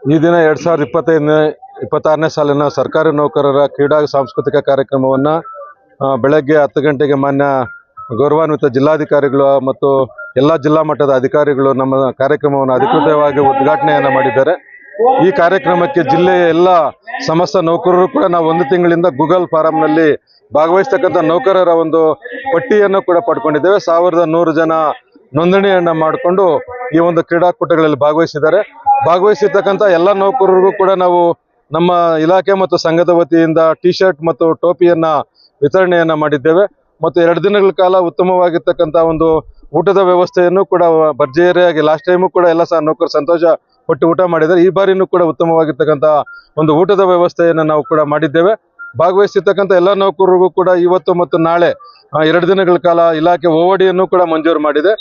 ಈ ದಿನ 2025-26ನೇ ಸಾಲಿನ ಸರ್ಕಾರಿ ನೌಕರರ ಕ್ರೀಡಾ ಸಾಂಸ್ಕೃತಿಕ ಕಾರ್ಯಕ್ರಮವನ್ನು ಬೆಳಗ್ಗೆ 10 ಗಂಟೆಗೆ ಮಾನ್ಯ ಗೌರವಾನ್ವಿತ ಜಿಲ್ಲಾಧಿಕಾರಿಗಳು ಮತ್ತು ಎಲ್ಲ ಜಿಲ್ಲಾ ಮಟ್ಟದ ಅಧಿಕಾರಿಗಳು ನಮ್ಮ ಕಾರ್ಯಕ್ರಮವನ್ನು ಅಧಿಕೃತವಾಗಿ ಉದ್ಘಾಟನೆಯನ್ನು ಮಾಡಿದ್ದಾರೆ. ಈ ಕಾರ್ಯಕ್ರಮಕ್ಕೆ ಜಿಲ್ಲೆಯ ಎಲ್ಲ ಸಮಸ್ತ ನೌಕರರು ಕೂಡ ನಾವು 1 ತಿಂಗಳಿಂದ ಗೂಗಲ್ ಫಾರಂನಲ್ಲಿ ಭಾಗವಹಿಸತಕ್ಕಂಥ ನೌಕರರ ಒಂದು ಪಟ್ಟಿಯನ್ನು ಕೂಡ ಪಡ್ಕೊಂಡಿದ್ದೇವೆ. 1100 ಜನ ನೋಂದಣಿಯನ್ನು ಮಾಡಿಕೊಂಡು ಈ ಒಂದು ಕ್ರೀಡಾಕೂಟಗಳಲ್ಲಿ ಭಾಗವಹಿಸಿದ್ದಾರೆ. ಭಾಗವಹಿಸಿರ್ತಕ್ಕಂಥ ಎಲ್ಲ ನೌಕರರಿಗೂ ಕೂಡ ನಾವು ನಮ್ಮ ಇಲಾಖೆ ಮತ್ತು ಸಂಘದ ವತಿಯಿಂದ ಟಿ ಶರ್ಟ್ ಮತ್ತು ಟೋಪಿಯನ್ನು ವಿತರಣೆಯನ್ನು ಮಾಡಿದ್ದೇವೆ. ಮತ್ತು 2 ದಿನಗಳ ಕಾಲ ಉತ್ತಮವಾಗಿರ್ತಕ್ಕಂಥ ಒಂದು ಊಟದ ವ್ಯವಸ್ಥೆಯನ್ನು ಕೂಡ ಭರ್ಜರಿಯಾಗಿ ಲಾಸ್ಟ್ ಟೈಮು ಕೂಡ ಎಲ್ಲ ನೌಕರರು ಸಂತೋಷ ಪಟ್ಟು ಊಟ ಮಾಡಿದ್ದಾರೆ. ಈ ಬಾರಿನೂ ಕೂಡ ಉತ್ತಮವಾಗಿರ್ತಕ್ಕಂಥ ಒಂದು ಊಟದ ವ್ಯವಸ್ಥೆಯನ್ನು ನಾವು ಕೂಡ ಮಾಡಿದ್ದೇವೆ. ಭಾಗವಹಿಸಿರ್ತಕ್ಕಂಥ ಎಲ್ಲ ನೌಕರರಿಗೂ ಕೂಡ ಇವತ್ತು ಮತ್ತು ನಾಳೆ 2 ದಿನಗಳ ಕಾಲ ಇಲಾಖೆ ಓವಡಿಯನ್ನು ಕೂಡ ಮಂಜೂರು ಮಾಡಿದೆ.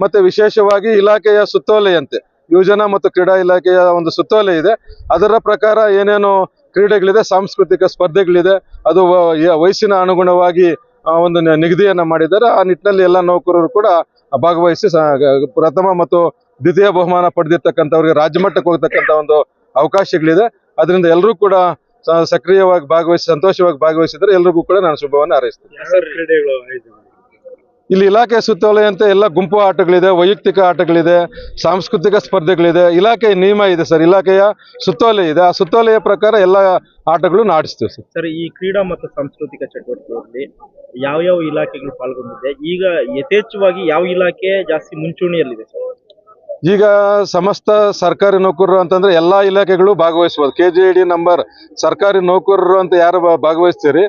ಮತ್ತು ವಿಶೇಷವಾಗಿ ಇಲಾಖೆಯ ಸುತ್ತೋಲೆಯಂತೆ ಯುವಜನ ಮತ್ತು ಕ್ರೀಡಾ ಇಲಾಖೆಯ ಒಂದು ಸುತ್ತೋಲೆ ಇದೆ. ಅದರ ಪ್ರಕಾರ ಏನೇನು ಕ್ರೀಡೆಗಳಿದೆ, ಸಾಂಸ್ಕೃತಿಕ ಸ್ಪರ್ಧೆಗಳಿದೆ, ಅದು ವಯಸ್ಸಿನ ಅನುಗುಣವಾಗಿ ಒಂದು ನಿಗದಿಯನ್ನು ಮಾಡಿದ್ದಾರೆ. ಆ ನಿಟ್ಟಿನಲ್ಲಿ ಎಲ್ಲ ನೌಕರರು ಕೂಡ ಭಾಗವಹಿಸಿ ಪ್ರಥಮ ಮತ್ತು ದ್ವಿತೀಯ ಬಹುಮಾನ ಪಡೆದಿರ್ತಕ್ಕಂಥವ್ರಿಗೆ ರಾಜ್ಯ ಮಟ್ಟಕ್ಕೆ ಹೋಗ್ತಕ್ಕಂಥ ಒಂದು ಅವಕಾಶಗಳಿದೆ. ಅದರಿಂದ ಎಲ್ಲರೂ ಕೂಡ ಸಕ್ರಿಯವಾಗಿ ಭಾಗವಹಿಸಿ ಸಂತೋಷವಾಗಿ ಭಾಗವಹಿಸಿದರೆ ಎಲ್ರಿಗೂ ಕೂಡ ನಾನು ಶುಭವನ್ನು ಹಾರೈಸ್ತೇನೆ. ಇಲ್ಲಿ ಇಲಾಖೆ ಸುತ್ತೋಲೆಯಂತೆ ಎಲ್ಲ ಗುಂಪು ಆಟಗಳಿದೆ, ವೈಯಕ್ತಿಕ ಆಟಗಳಿದೆ, ಸಾಂಸ್ಕೃತಿಕ ಸ್ಪರ್ಧೆಗಳಿದೆ. ಇಲಾಖೆಯ ನಿಯಮ ಇದೆ ಸರ್, ಇಲಾಖೆಯ ಸುತ್ತೋಲೆ ಇದೆ. ಆ ಸುತ್ತೋಲೆಯ ಪ್ರಕಾರ ಎಲ್ಲ ಆಟಗಳು ಆಡಿಸ್ತೀವಿ ಸರ್. ಸರ್, ಈ ಕ್ರೀಡಾ ಮತ್ತು ಸಾಂಸ್ಕೃತಿಕ ಚಟುವಟಿಕೆಯಲ್ಲಿ ಯಾವ ಇಲಾಖೆಗಳು ಪಾಲ್ಗೊಂಡಿದೆ? ಈಗ ಯಥೇಚ್ಛವಾಗಿ ಯಾವ ಇಲಾಖೆ ಜಾಸ್ತಿ ಮುಂಚೂಣಿಯಲ್ಲಿದೆ ಸರ್? ಈಗ ಸಮಸ್ತ ಸರ್ಕಾರಿ ನೌಕರರು ಅಂತಂದ್ರೆ ಎಲ್ಲಾ ಇಲಾಖೆಗಳು ಭಾಗವಹಿಸಬಹುದು. KJD ನಂಬರ್ ಸರ್ಕಾರಿ ನೌಕರರು ಅಂತ ಯಾರು ಭಾಗವಹಿಸ್ತೀರಿ,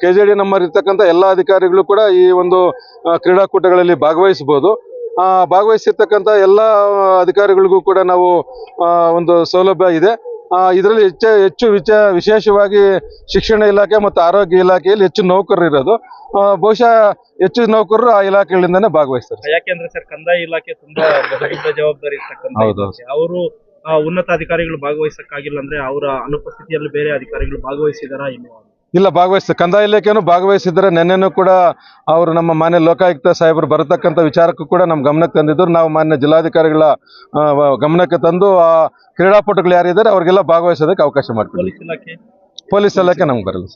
KJD ನಂಬರ್ ಇರ್ತಕ್ಕಂಥ ಎಲ್ಲ ಅಧಿಕಾರಿಗಳು ಕೂಡ ಈ ಒಂದು ಕ್ರೀಡಾಕೂಟಗಳಲ್ಲಿ ಭಾಗವಹಿಸಬಹುದು. ಭಾಗವಹಿಸಿರ್ತಕ್ಕಂಥ ಎಲ್ಲ ಅಧಿಕಾರಿಗಳಿಗೂ ಕೂಡ ನಾವು ಒಂದು ಸೌಲಭ್ಯ ಇದೆ. ಇದರಲ್ಲಿ ಹೆಚ್ಚು ವಿಶೇಷವಾಗಿ ಶಿಕ್ಷಣ ಇಲಾಖೆ ಮತ್ತು ಆರೋಗ್ಯ ಇಲಾಖೆಯಲ್ಲಿ ಹೆಚ್ಚು ನೌಕರರು ಇರೋದು. ಬಹುಶಃ ಹೆಚ್ಚು ನೌಕರರು ಆ ಇಲಾಖೆಗಳಿಂದಾನೇ ಭಾಗವಹಿಸ್ತಾರೆ. ಯಾಕೆಂದ್ರೆ ಸರ್, ಕಂದಾಯ ಇಲಾಖೆ ತುಂಬಾ ಬಹುದೊಡ್ಡ ಜವಾಬ್ದಾರಿ ಇರ್ತಕ್ಕಂಥ ಅವರು ಉನ್ನತ ಅಧಿಕಾರಿಗಳು ಭಾಗವಹಿಸಕ್ಕಾಗಿಲ್ಲ ಅಂದ್ರೆ ಅವರ ಅನುಪಸ್ಥಿತಿಯಲ್ಲಿ ಬೇರೆ ಅಧಿಕಾರಿಗಳು ಭಾಗವಹಿಸಿದಾರಾ? ಇಲ್ಲ, ಭಾಗವಹಿಸ್ತಾರೆ. ಕಂದಾಯ ಇಲಾಖೆಯನ್ನು ಭಾಗವಹಿಸಿದರೆ ನೆನ್ನೆನೂ ಕೂಡ ಅವರು ನಮ್ಮ ಮಾನ್ಯ ಲೋಕಾಯುಕ್ತ ಸಾಹೇಬರು ಬರತಕ್ಕಂಥ ವಿಚಾರಕ್ಕೂ ಕೂಡ ನಮ್ಮ ಗಮನಕ್ಕೆ ತಂದಿದ್ದರು. ನಾವು ಮಾನ್ಯ ಜಿಲ್ಲಾಧಿಕಾರಿಗಳ ಗಮನಕ್ಕೆ ತಂದು ಆ ಕ್ರೀಡಾಪಟುಗಳು ಯಾರಿದ್ದಾರೆ ಅವ್ರಿಗೆಲ್ಲ ಭಾಗವಹಿಸೋದಕ್ಕೆ ಅವಕಾಶ ಮಾಡ್ತೀವಿ. ಪೊಲೀಸ್ ಇಲಾಖೆ ನಮ್ಗೆ ಬರಲ್ಲ.